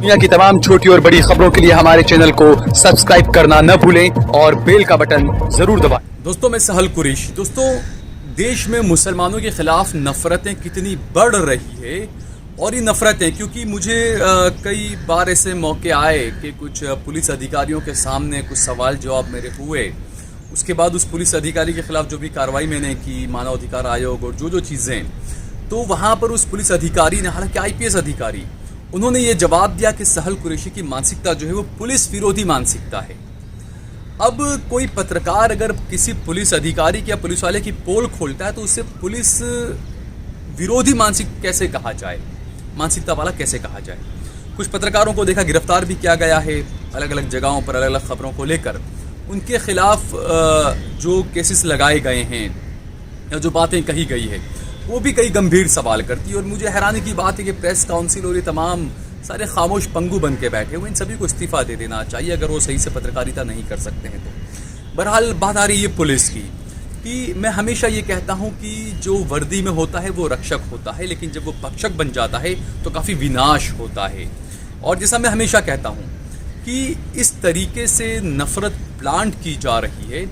दुनिया की तमाम छोटी और बड़ी खबरों के लिए हमारे चैनल को सब्सक्राइब करना न भूलें और बेल का बटन जरूर दबाएं। दोस्तों, मैं सहल कुरैशी। दोस्तों, देश में मुसलमानों के खिलाफ नफरतें कितनी बढ़ रही है, और ये नफरतें क्योंकि मुझे कई बार ऐसे मौके आए कि कुछ पुलिस अधिकारियों के सामने कुछ सवाल जवाब मेरे हुए। उसके बाद उस पुलिस अधिकारी के खिलाफ जो भी कार्रवाई मैंने की, मानव अधिकार आयोग और जो चीज़ें, तो वहाँ पर उस पुलिस अधिकारी ने, हालांकि आईपीएस अधिकारी, उन्होंने ये जवाब दिया कि सहल कुरैशी की मानसिकता जो है वो पुलिस विरोधी मानसिकता है। अब कोई पत्रकार अगर किसी पुलिस अधिकारी या पुलिस वाले की पोल खोलता है तो उसे पुलिस विरोधी कैसे कहा जाए, मानसिकता वाला कैसे कहा जाए। कुछ पत्रकारों को देखा गिरफ्तार भी किया गया है अलग अलग जगहों पर, अलग अलग खबरों को लेकर। उनके खिलाफ जो केसेस लगाए गए हैं या जो बातें कही गई है वो भी कई गंभीर सवाल करती है। और मुझे हैरानी की बात है कि प्रेस काउंसिल और ये तमाम सारे खामोश पंगु बन के बैठे हुए, इन सभी को इस्तीफ़ा दे देना चाहिए अगर वो सही से पत्रकारिता नहीं कर सकते हैं तो। बहरहाल बात आ रही है पुलिस की, कि मैं हमेशा ये कहता हूँ कि जो वर्दी में होता है वो रक्षक होता है, लेकिन जब वो भक्षक बन जाता है तो काफ़ी विनाश होता है। और जैसा मैं हमेशा कहता हूँ कि इस तरीके से नफ़रत प्लांट की जा रही है,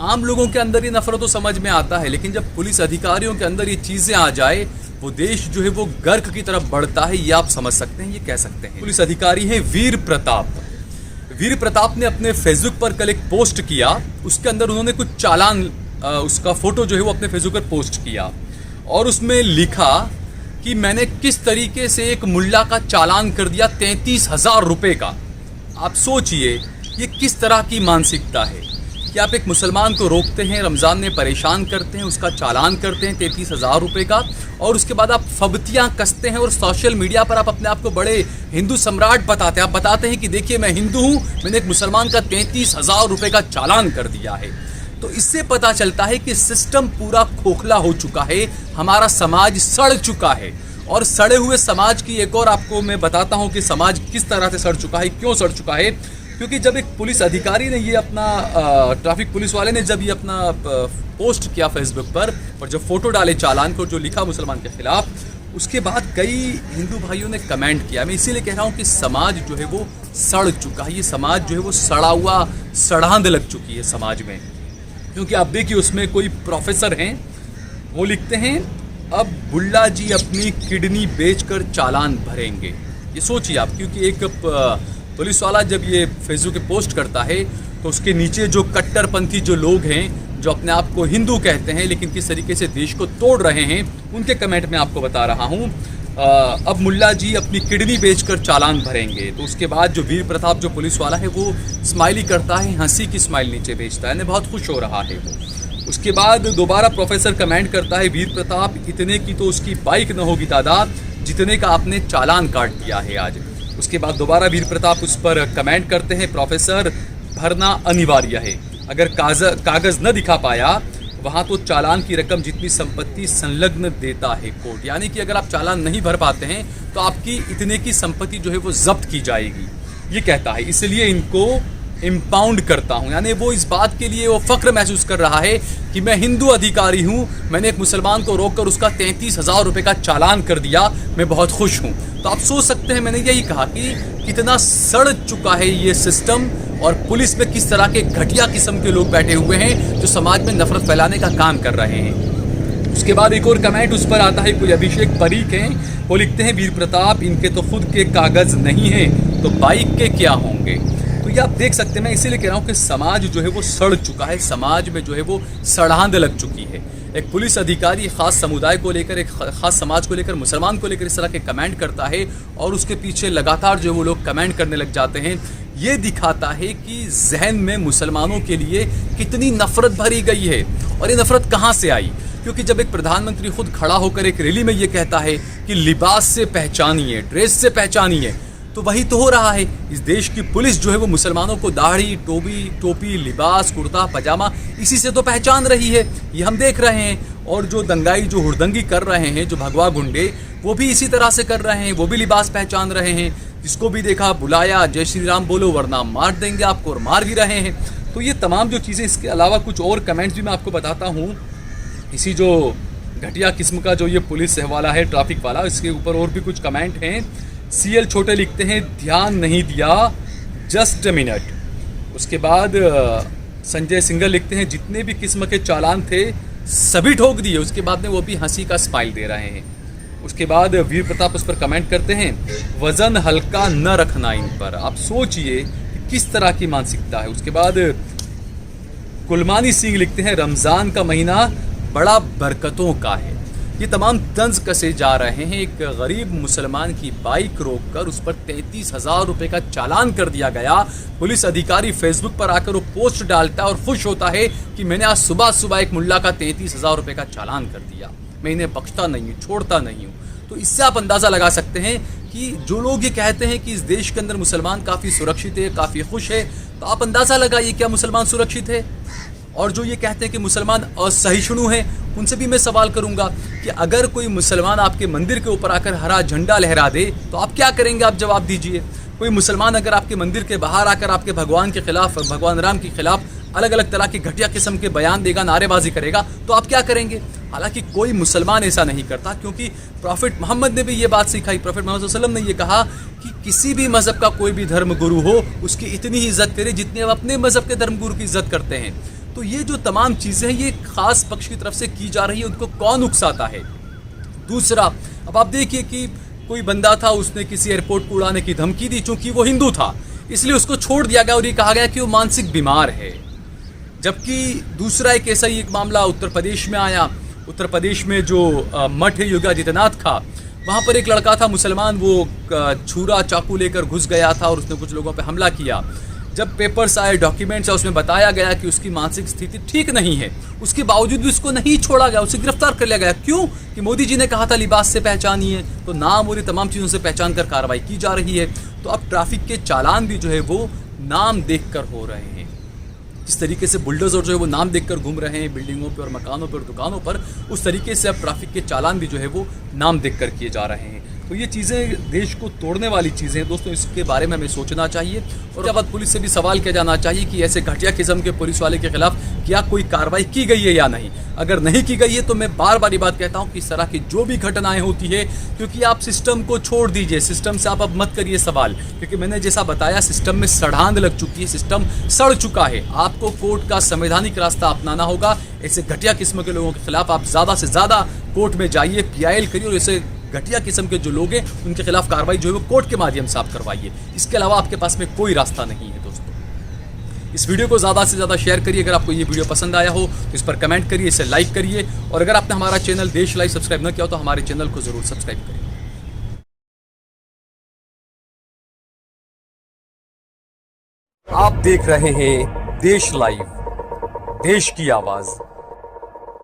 आम लोगों के अंदर ये नफरत तो समझ में आता है, लेकिन जब पुलिस अधिकारियों के अंदर ये चीज़ें आ जाए, वो देश जो है वो गर्क की तरफ बढ़ता है। ये आप समझ सकते हैं, ये कह सकते हैं। पुलिस अधिकारी हैं वीर प्रताप। वीर प्रताप ने अपने फेसबुक पर कल एक पोस्ट किया, उसके अंदर उन्होंने कुछ चालान, उसका फोटो जो है वो अपने फेसबुक पर पोस्ट किया और उसमें लिखा कि मैंने किस तरीके से एक मुल्ला का चालान कर दिया 33,000 रुपये का। आप सोचिए ये किस तरह की मानसिकता है कि आप एक मुसलमान को रोकते हैं, रमज़ान में परेशान करते हैं, उसका चालान करते हैं 33,000 रुपये का, और उसके बाद आप फबतियाँ कसते हैं और सोशल मीडिया पर आप अपने आप को बड़े हिंदू सम्राट बताते हैं। आप बताते हैं कि देखिए मैं हिंदू हूँ, मैंने एक मुसलमान का 33,000 रुपये का चालान कर दिया है। तो इससे पता चलता है कि सिस्टम पूरा खोखला हो चुका है, हमारा समाज सड़ चुका है। और सड़े हुए समाज की एक और आपको मैं बताता हूँ कि समाज किस तरह से सड़ चुका है, क्यों सड़ चुका है। क्योंकि जब एक पुलिस अधिकारी ने ये अपना ट्रैफिक पुलिस वाले ने जब ये अपना पोस्ट किया फेसबुक पर और जब फोटो डाले चालान को जो लिखा मुसलमान के खिलाफ, उसके बाद कई हिंदू भाइयों ने कमेंट किया। मैं इसीलिए कह रहा हूँ कि समाज जो है वो सड़ चुका है, ये समाज जो है वो सड़ा हुआ सड़ांध लग चुकी है समाज में। क्योंकि आप देखिए उसमें कोई प्रोफेसर हैं, वो लिखते हैं अब बुल्ला जी अपनी किडनी बेचकर चालान भरेंगे। ये सोचिए आप, क्योंकि एक पुलिस वाला जब ये फेसबुक पे पोस्ट करता है तो उसके नीचे जो कट्टरपंथी जो लोग हैं, जो अपने आप को हिंदू कहते हैं लेकिन किस तरीके से देश को तोड़ रहे हैं, उनके कमेंट में आपको बता रहा हूँ। अब मुल्ला जी अपनी किडनी बेचकर चालान भरेंगे। तो उसके बाद जो वीर प्रताप जो पुलिस वाला है वो स्माइली करता है, हंसी की स्माइल नीचे भेजता है, बहुत खुश हो रहा है वो। उसके बाद दोबारा प्रोफेसर कमेंट करता है, वीर प्रताप इतने की तो उसकी बाइक न होगी दादा जितने का आपने चालान काट दिया है आज। उसके बाद दोबारा वीर प्रताप उस पर कमेंट करते हैं, प्रोफेसर भरना अनिवार्य है, अगर कागज़ न दिखा पाया वहाँ तो चालान की रकम जितनी संपत्ति संलग्न देता है कोर्ट। यानी कि अगर आप चालान नहीं भर पाते हैं तो आपकी इतने की संपत्ति जो है वो जब्त की जाएगी, ये कहता है। इसलिए इनको इम्पाउंड करता हूँ, यानी वो इस बात के लिए वो फ़ख्र महसूस कर रहा है कि मैं हिंदू अधिकारी हूँ, मैंने एक मुसलमान को रोककर उसका 33,000 रुपये का चालान कर दिया, मैं बहुत खुश हूँ। तो आप सोच सकते हैं, मैंने यही कहा कि कितना सड़ चुका है ये सिस्टम, और पुलिस में किस तरह के घटिया किस्म के लोग बैठे हुए हैं जो समाज में नफरत फैलाने का काम कर रहे हैं। उसके बाद एक और कमेंट उस पर आता है, कोई अभिषेक परीक हैं, वो लिखते हैं वीर प्रताप इनके तो खुद के कागज़ नहीं हैं तो बाइक के क्या होंगे। तो ये आप देख सकते हैं, मैं इसीलिए कह रहा हूँ कि समाज जो है वो सड़ चुका है, समाज में जो है वो सड़ांध लग चुकी है। एक पुलिस अधिकारी ख़ास समुदाय को लेकर, एक ख़ास समाज को लेकर, मुसलमान को लेकर इस तरह के कमेंट करता है और उसके पीछे लगातार जो वो लोग कमेंट करने लग जाते हैं। ये दिखाता है कि जहन में मुसलमानों के लिए कितनी नफ़रत भरी गई है। और ये नफ़रत कहाँ से आई? क्योंकि जब एक प्रधानमंत्री खुद खड़ा होकर एक रैली में ये कहता है कि लिबास से पहचानिए, ड्रेस से पहचानिए, तो वही तो हो रहा है। इस देश की पुलिस जो है वो मुसलमानों को दाढ़ी, टोपी, लिबास, कुर्ता पजामा, इसी से तो पहचान रही है, ये हम देख रहे हैं। और जो दंगाई, जो हुड़दंगी कर रहे हैं, जो भगवा गुंडे, वो भी इसी तरह से कर रहे हैं, वो भी लिबास पहचान रहे हैं। जिसको भी देखा बुलाया, जय श्री राम बोलो वरना मार देंगे आपको, और मार भी रहे हैं। तो ये तमाम जो चीज़ें, इसके अलावा कुछ और कमेंट्स भी मैं आपको बताता हूँ। इसी जो घटिया किस्म का जो ये पुलिस वाला है, ट्रैफिक वाला, इसके ऊपर और भी कुछ कमेंट हैं। CL छोटे लिखते हैं ध्यान नहीं दिया, जस्ट अ मिनट। उसके बाद संजय सिंगल लिखते हैं जितने भी किस्म के चालान थे सभी ठोक दिए। उसके बाद में वो भी हंसी का स्माइल दे रहे हैं। उसके बाद वीर प्रताप उस पर कमेंट करते हैं वजन हल्का न रखना इन पर। आप सोचिए कि किस तरह की मानसिकता है। उसके बाद कुलमानी सिंह लिखते हैं रमज़ान का महीना बड़ा बरकतों का है। ये तमाम तंज कसे जा रहे हैं। एक गरीब मुसलमान की बाइक रोककर उस पर 33,000 रुपये का चालान कर दिया गया। पुलिस अधिकारी फेसबुक पर आकर वो पोस्ट डालता है और खुश होता है कि मैंने आज सुबह सुबह एक मुल्ला का 33,000 रुपये का चालान कर दिया, मैं इन्हें बख्शता नहीं हूँ, छोड़ता नहीं हूँ। तो इससे आप अंदाज़ा लगा सकते हैं कि जो लोग ये कहते हैं कि इस देश के अंदर मुसलमान काफ़ी सुरक्षित है, काफ़ी खुश है, तो आप अंदाज़ा लगाइए क्या मुसलमान सुरक्षित है। और जो ये कहते हैं कि मुसलमान असहिष्णु हैं, उनसे भी मैं सवाल करूंगा कि अगर कोई मुसलमान आपके मंदिर के ऊपर आकर हरा झंडा लहरा दे तो आप क्या करेंगे, आप जवाब दीजिए। कोई मुसलमान अगर आपके मंदिर के बाहर आकर आपके भगवान के खिलाफ, भगवान राम के खिलाफ अलग अलग तरह के घटिया किस्म के बयान देगा, नारेबाजी करेगा, तो आप क्या करेंगे। हालांकि कोई मुसलमान ऐसा नहीं करता, क्योंकि प्रॉफिट मोहम्मद ने भी ये बात सिखाई। प्रॉफिट मोहम्मद सल्लल्लाहु अलैहि वसल्लम ने ये कहा कि किसी भी मज़हब का कोई भी धर्म गुरु हो उसकी इतनी ही इज्जत करे जितनी आप अपने मज़हब के धर्म गुरु की इज्जत करते हैं। तो ये जो तमाम चीज़ें हैं ये खास पक्ष की तरफ से की जा रही है, उनको कौन उकसाता है। दूसरा, अब आप देखिए कि कोई बंदा था, उसने किसी एयरपोर्ट को उड़ाने की धमकी दी, चूंकि वो हिंदू था इसलिए उसको छोड़ दिया गया और ये कहा गया कि वो मानसिक बीमार है। जबकि दूसरा एक ऐसा ही एक मामला उत्तर प्रदेश में आया। उत्तर प्रदेश में जो मठ है योगी आदित्यनाथ का, वहाँ पर एक लड़का था मुसलमान, वो छुरा चाकू लेकर घुस गया था और उसने कुछ लोगों पर हमला किया। जब पेपर्स आए, डॉक्यूमेंट्स आए, उसमें बताया गया कि उसकी मानसिक स्थिति ठीक नहीं है, उसके बावजूद भी उसको नहीं छोड़ा गया, उसे गिरफ्तार कर लिया गया। क्यों? कि मोदी जी ने कहा था लिबास से पहचानिए, तो नाम और ये तमाम चीज़ों से पहचान कर कार्रवाई की जा रही है। तो अब ट्रैफिक के चालान भी जो है वो नाम देखकर हो रहे हैं। जिस तरीके से बुलडोजर जो है वो नाम देखकर घूम रहे हैं बिल्डिंगों पर और मकानों पर, दुकानों पर, उस तरीके से अब ट्रैफिक के चालान भी जो है वो नाम देखकर किए जा रहे हैं। तो ये चीज़ें देश को तोड़ने वाली चीज़ें हैं दोस्तों, इसके बारे में हमें सोचना चाहिए। और उसके बाद पुलिस से भी सवाल किया जाना चाहिए कि ऐसे घटिया किस्म के पुलिस वाले के खिलाफ क्या कोई कार्रवाई की गई है या नहीं। अगर नहीं की गई है तो मैं बार बार ये बात कहता हूँ कि इस तरह की जो भी घटनाएं होती है, क्योंकि आप सिस्टम को छोड़ दीजिए, सिस्टम से आप अब मत करिए सवाल, क्योंकि मैंने जैसा बताया सिस्टम में सड़ांध लग चुकी है, सिस्टम सड़ चुका है। आपको कोर्ट का संवैधानिक रास्ता अपनाना होगा। ऐसे घटिया किस्म के लोगों के खिलाफ आप ज़्यादा से ज़्यादा कोर्ट में जाइए, PIL करिए और ऐसे घटिया किस्म के जो लोग हैं उनके खिलाफ कार्रवाई जो है वो कोर्ट के माध्यम से आप करवाइए। इसके अलावा आपके पास में कोई रास्ता नहीं है दोस्तों। इस वीडियो को ज़्यादा से ज़्यादा शेयर करिए। अगर आपको ये वीडियो पसंद आया हो तो इस पर कमेंट करिए, इसे लाइक करिए, और अगर आपने हमारा चैनल देश लाइव सब्सक्राइब न किया हो तो हमारे चैनल को ज़रूर सब्सक्राइब करिए। आप देख रहे हैं देश लाइव, देश की आवाज़।